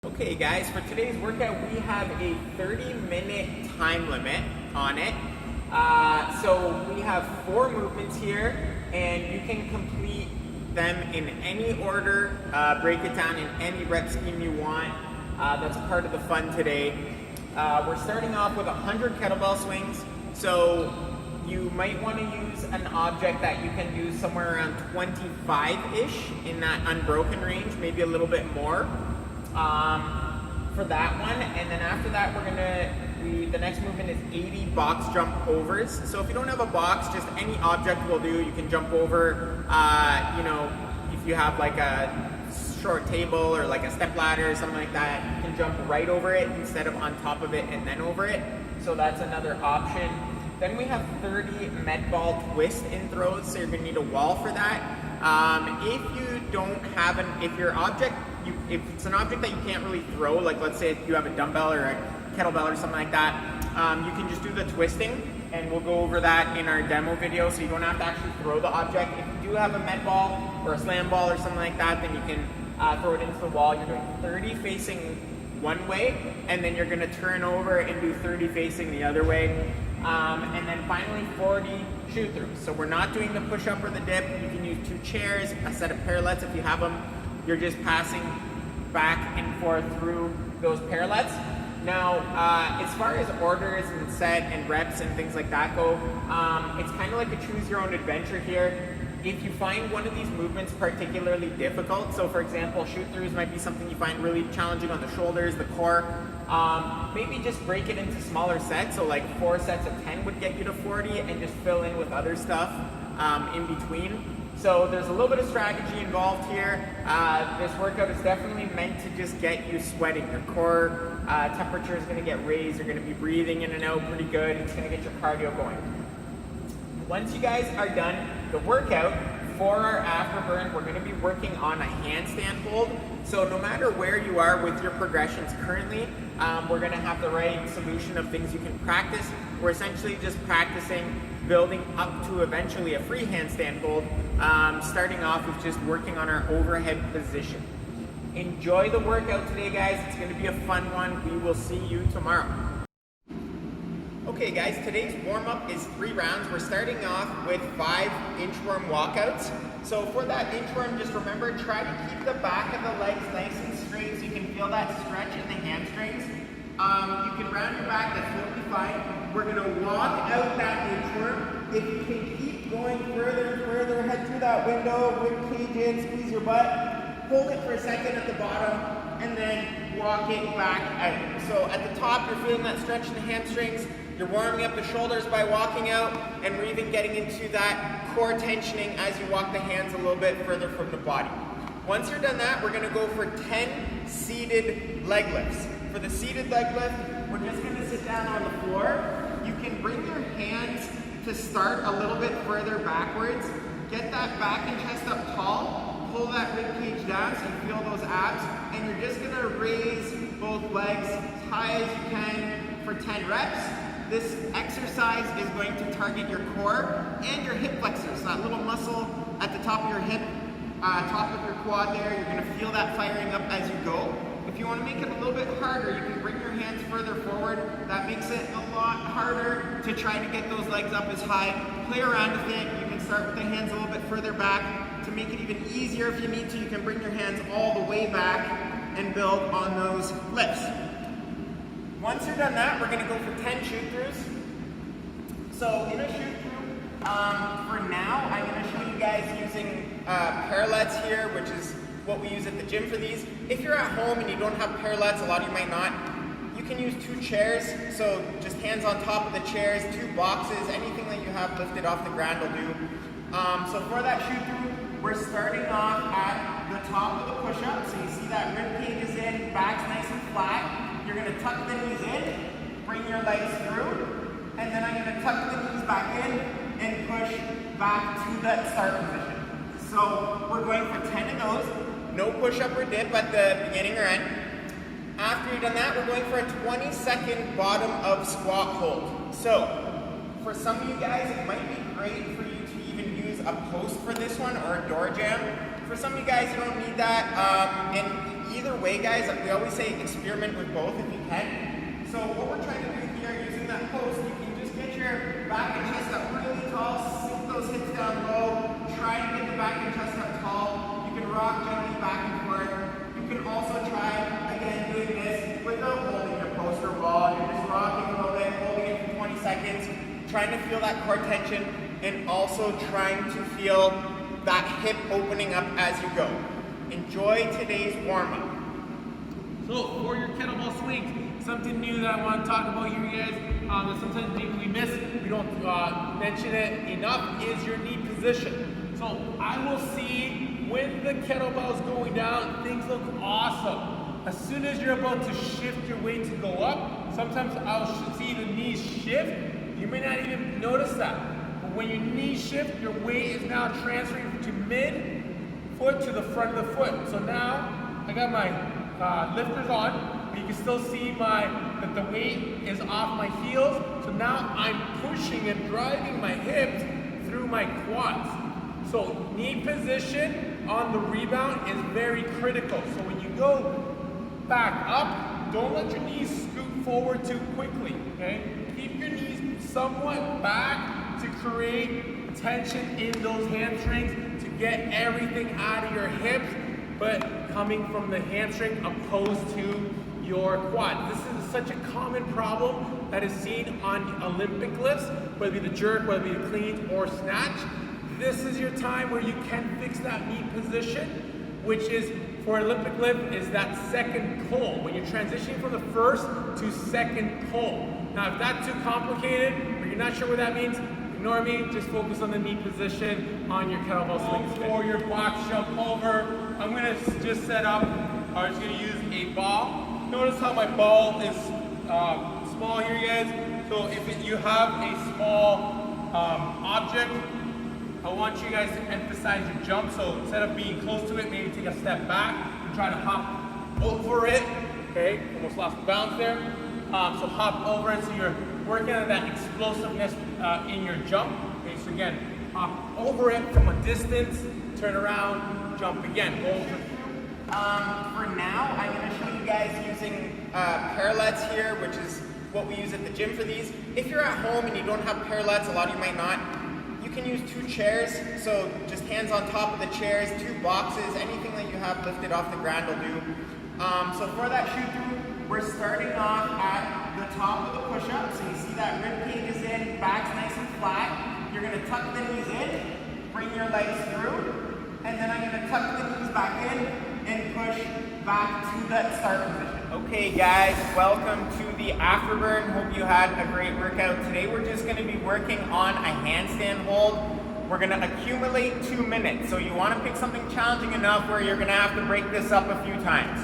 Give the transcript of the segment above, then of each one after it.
Okay guys, for today's workout we have a 30-minute time limit on it. So we have 4 movements here and you can complete them in any order, break it down in any rep scheme you want. That's part of the fun today. We're starting off with 100 kettlebell swings. So you might want to use an object that you can do somewhere around 25-ish in that unbroken range, maybe a little bit more. For that one, and then after that the next movement is 80 box jump overs. So if you don't have a box, just any object will do. You can jump over, if you have like a short table or like a step ladder or something like that, you can jump right over it instead of on top of it and then over it. So that's another option. Then we have 30 Medball twist in throws, so you're gonna need a wall for that. If you don't have if it's an object that you can't really throw, like let's say if you have a dumbbell or a kettlebell or something like that, you can just do the twisting, and we'll go over that in our demo video, so you don't have to actually throw the object. If you do have a med ball or a slam ball or something like that, then you can throw it into the wall. You're doing 30 facing one way, and then you're gonna turn over and do 30 facing the other way. And then finally 40 shoot throughs. So we're not doing the push up or the dip. You can use 2 chairs, a set of parallettes if you have them. You're just passing back and forth through those parallettes. Now, as far as orders and set and reps and things like that go, it's kind of like a choose your own adventure here. If you find one of these movements particularly difficult, so for example, shoot throughs might be something you find really challenging on the shoulders, the core, maybe just break it into smaller sets. So like 4 sets of 10 would get you to 40, and just fill in with other stuff in between. So there's a little bit of strategy involved here. This workout is definitely meant to just get you sweating. Your core temperature is gonna get raised. You're gonna be breathing in and out pretty good. It's gonna get your cardio going. Once you guys are done the workout, for our afterburn, we're gonna be working on a handstand hold. So no matter where you are with your progressions currently, we're gonna have the right solution of things you can practice. We're essentially just practicing building up to eventually a free handstand hold, starting off with just working on our overhead position. Enjoy the workout today, guys. It's gonna be a fun one. We will see you tomorrow. Okay guys, today's warm-up is 3 rounds. We're starting off with 5 inchworm walkouts. So for that inchworm, just remember, try to keep the back of the legs nice and straight so you can feel that stretch in the hamstrings. You can round your back, that's totally fine. We're gonna walk out that inchworm. If you can keep going further and further, head through that window, rib cage in, squeeze your butt, hold it for a second at the bottom, and then walk it back out. So at the top, you're feeling that stretch in the hamstrings. You're warming up the shoulders by walking out, and we're even getting into that core tensioning as you walk the hands a little bit further from the body. Once you're done that, we're gonna go for 10 seated leg lifts. For the seated leg lift, we're just gonna sit down on the floor. You can bring your hands to start a little bit further backwards. Get that back and chest up tall. Pull that rib cage down so you feel those abs. And you're just gonna raise both legs as high as you can for 10 reps. This exercise is going to target your core and your hip flexors, so that little muscle at the top of your hip, top of your quad there. You're gonna feel that firing up as you go. If you wanna make it a little bit harder, you can bring your hands further forward. That makes it a lot harder to try to get those legs up as high. Play around with it. You can start with the hands a little bit further back. To make it even easier if you need to, you can bring your hands all the way back and build on those lifts. Once you're done that, we're gonna go for 10 shoot throughs. So in a shoot through, for now, I'm gonna show you guys using parallettes here, which is what we use at the gym for these. If you're at home and you don't have parallettes, a lot of you might not, you can use 2 chairs. So just hands on top of the chairs, 2 boxes, anything that you have lifted off the ground will do. So for that shoot through, we're starting off at the top of the push-up. So you see that rib cage is in, back's nice and flat. You're gonna tuck the knees in, bring your legs through, and then I'm gonna tuck the knees back in and push back to that start position. So we're going for 10 of those. No push-up or dip at the beginning or end. After you've done that, we're going for a 20-second bottom of squat hold. So for some of you guys, it might be great for you to even use a post for this one or a door jam. For some of you guys, you don't need that. And either way, guys, we always say experiment with both if you can. So what we're trying to do here, using that post, you can just get your back and chest up really tall, sink those hips down low, try to get the back and chest up tall. You can rock gently back and forth. You can also try, again, doing this without holding your post or wall. You're just rocking a little bit, holding it for 20 seconds, trying to feel that core tension, and also trying to feel that hip opening up as you go. Enjoy today's warm-up. So for your kettlebell swings, something new that I want to talk about here, guys, that sometimes maybe we miss, we don't mention it enough, is your knee position. So I will see when the kettlebell is going down, things look awesome. As soon as you're about to shift your weight to go up, sometimes I'll see the knees shift. You may not even notice that. But when your knees shift, your weight is now transferring to mid-foot to the front of the foot. So now I got my lifters on, but you can still see that the weight is off my heels. So now I'm pushing and driving my hips through my quads. So knee position on the rebound is very critical. So when you go back up, don't let your knees scoot forward too quickly, okay? Keep your knees somewhat back to create tension in those hamstrings to get everything out of your hips, but coming from the hamstring opposed to your quad. This is such a common problem that is seen on Olympic lifts, whether it be the jerk, whether it be the clean or snatch. This is your time where you can fix that knee position, which is, for Olympic lift, is that second pull, when you're transitioning from the first to second pull. Now, if that's too complicated, or you're not sure what that means, ignore me, just focus on the knee position on your kettlebell swings. For your box jump over, I'm gonna just set up, I'm just gonna use a ball. Notice how my ball is small here, guys. So if you have a small object, I want you guys to emphasize your jump. So instead of being close to it, maybe take a step back and try to hop over it. Okay, almost lost the balance there. So hop over it so you're working on that explosiveness in your jump. Okay, so again, hop over it from a distance, turn around, jump again. For now, I'm going to show you guys using Parallettes here, which is what we use at the gym for these. If you're at home and you don't have Parallettes, a lot of you might not, you can use 2 chairs, so just hands on top of the chairs, 2 boxes, anything that you have lifted off the ground will do. So for that shoot through, we're starting off at the top of the push-up. So you see that rib cage is in, back's nice and flat. You're gonna tuck the knees in, bring your legs through, and then I'm gonna tuck the knees back in and push back to that start position. Okay guys, welcome to the Afterburn. Hope you had a great workout. Today we're just gonna be working on a handstand hold. We're gonna accumulate 2 minutes. So you wanna pick something challenging enough where you're gonna have to break this up a few times.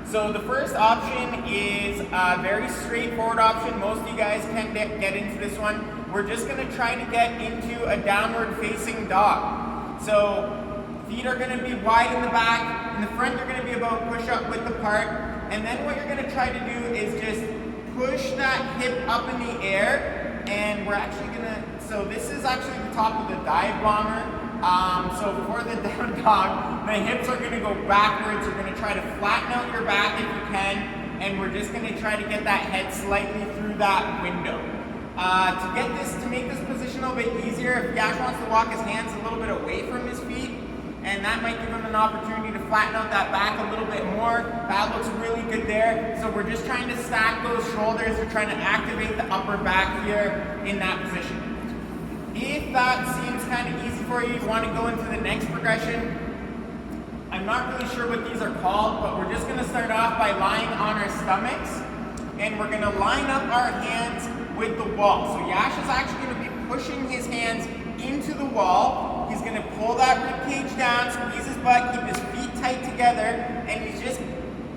So the first option is a very straightforward option. Most of you guys can get into this one. We're just gonna try to get into a downward facing dog. So feet are gonna be wide in the back. In the front, you're gonna be about push up width apart. And then what you're gonna try to do is just push that hip up in the air. And we're actually gonna, so this is actually the top of the dive bomber. So for the down dog, the hips are gonna go backwards. You're gonna try to flatten out your back if you can. And we're just gonna try to get that head slightly through that window. To make this position a little bit easier, if Yash wants to walk his hands a little bit away from his feet, and that might give him an opportunity to flatten out that back a little bit more. That looks really good there. So we're just trying to stack those shoulders. We're trying to activate the upper back here in that position. If that seems kind of easy for you, you want to go into the next progression. I'm not really sure what these are called, but we're just going to start off by lying on our stomachs, and we're going to line up our hands with the wall. So Yash is actually going to be pushing his hands into the wall. He's going to pull that rib cage down, squeeze his butt, keep his feet tight together, and he's just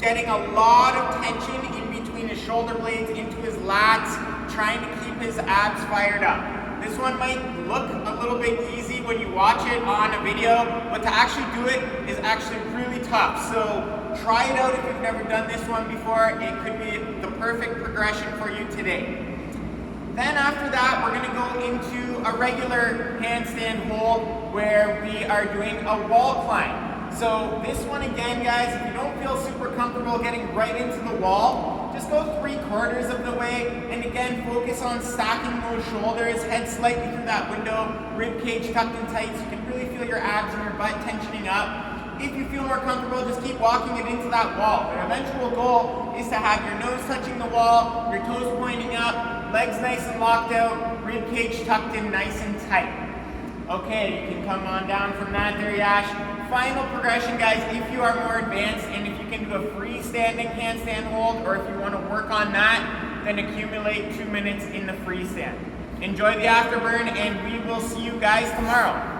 getting a lot of tension in between his shoulder blades into his lats, trying to keep his abs fired up. This one might look a little bit easy when you watch it on a video, but to actually do it is actually really tough. So try it out if you've never done this one before. It could be the perfect progression for you today. Then after that, we're gonna go into a regular handstand hold where we are doing a wall climb. So this one again, guys, if you don't feel super comfortable getting right into the wall, just go 3/4 of the way, and again, focus on stacking those shoulders, head slightly through that window, rib cage tucked in tight, so you can really feel your abs and your butt tensioning up. If you feel more comfortable, just keep walking it into that wall. Your eventual goal is to have your nose touching the wall, your toes pointing up, legs nice and locked out, rib cage tucked in nice and tight. Okay, you can come on down from that there, Yash. Final progression, guys, if you are more advanced and if you can do a freestanding handstand hold, or if you want to work on that, then accumulate 2 minutes in the freestand. Enjoy the afterburn, and we will see you guys tomorrow.